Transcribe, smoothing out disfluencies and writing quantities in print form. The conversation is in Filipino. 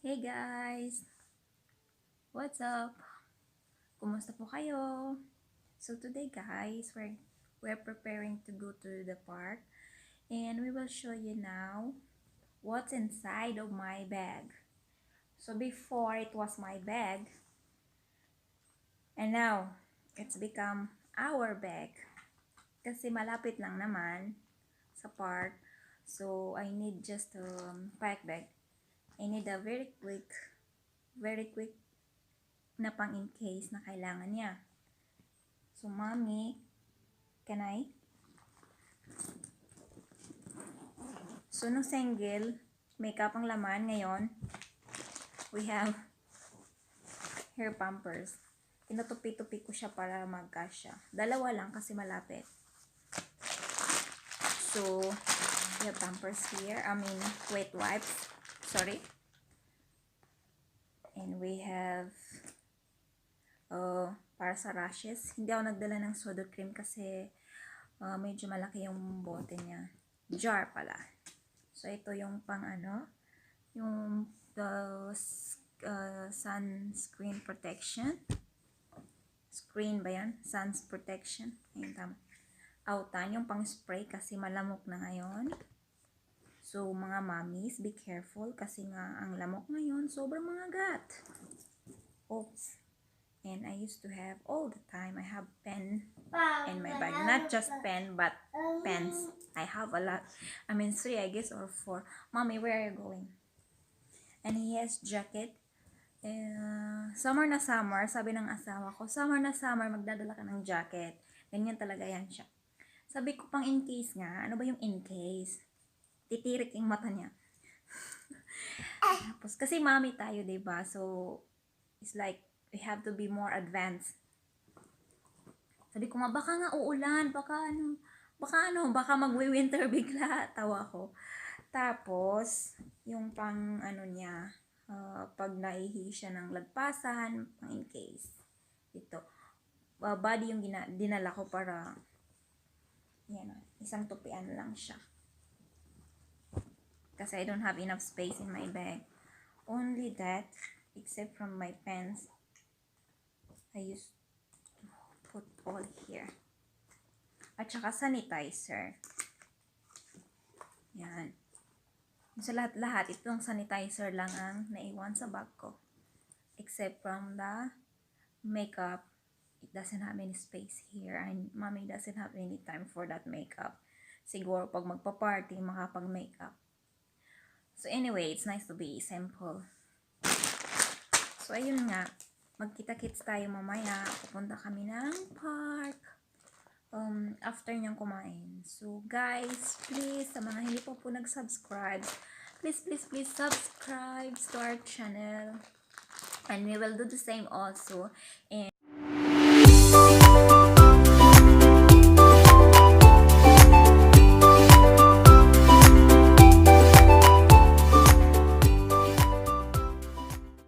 Hey guys! What's up? Kumusta po kayo? So today guys, we're preparing to go to the park and we will show you now what's inside of my bag. So before it was my bag and now it's become our bag kasi malapit lang naman sa park. So I need just a pack bag. I need a very quick na pang in case na kailangan niya. So, mommy, can I? So, nung single, makeup ang laman ngayon. We have hair pampers. Tinutupi-tupi ko siya para magkasya. Dalawa lang kasi malapit. So, we have pampers here. Wet wipes. Sorry. And we have para sa rashes. Hindi ako nagdala ng soda cream kasi medyo malaki yung bote niya. Jar pala. So, ito yung pang yung sunscreen protection. Screen ba yan? Suns protection. Ayun, tama. Autan, yung pang spray kasi malamok na ngayon. So, mga mommies, be careful kasi nga ang lamok ngayon, sobrang mga gat. Oops. And I used to have all the time, I have pen in my bag. Not just pen, but pens. I have a lot. 3, I guess, or 4. Mommy, where are you going? And he has jacket. Summer na summer, sabi ng asawa ko, summer na summer, magdadala ka ng jacket. Ganyan talaga yan siya. Sabi ko pang in case nga, ano ba yung in case? Titirik yung mata niya. Tapos, kasi mommy tayo, diba? So, it's like, we have to be more advanced. Sabi ko nga, baka nga uulan, baka magwi-winter bigla. Tawa ko. Tapos, yung pang niya, pag naihi siya ng lagpasan, pang in case. Ito. Body yung dinala ko para, yan, isang tupian lang siya. Kasi I don't have enough space in my bag. Only that, except from my pants, I used to put all here. At saka sanitizer. Yan. Sa lahat-lahat, itong sanitizer lang ang naiwan sa bag ko. Except from the makeup, it doesn't have any space here. And mommy doesn't have any time for that makeup. Siguro pag magpa-party, makapag-makeup. So anyway, it's nice to be simple. So ayun nga, magkita-kits tayo mamaya. Pupunta kami ng park. After niyang kumain. So guys, please, sa mga hindi pa po nag-subscribe, please subscribe to our channel. And we will do the same also. And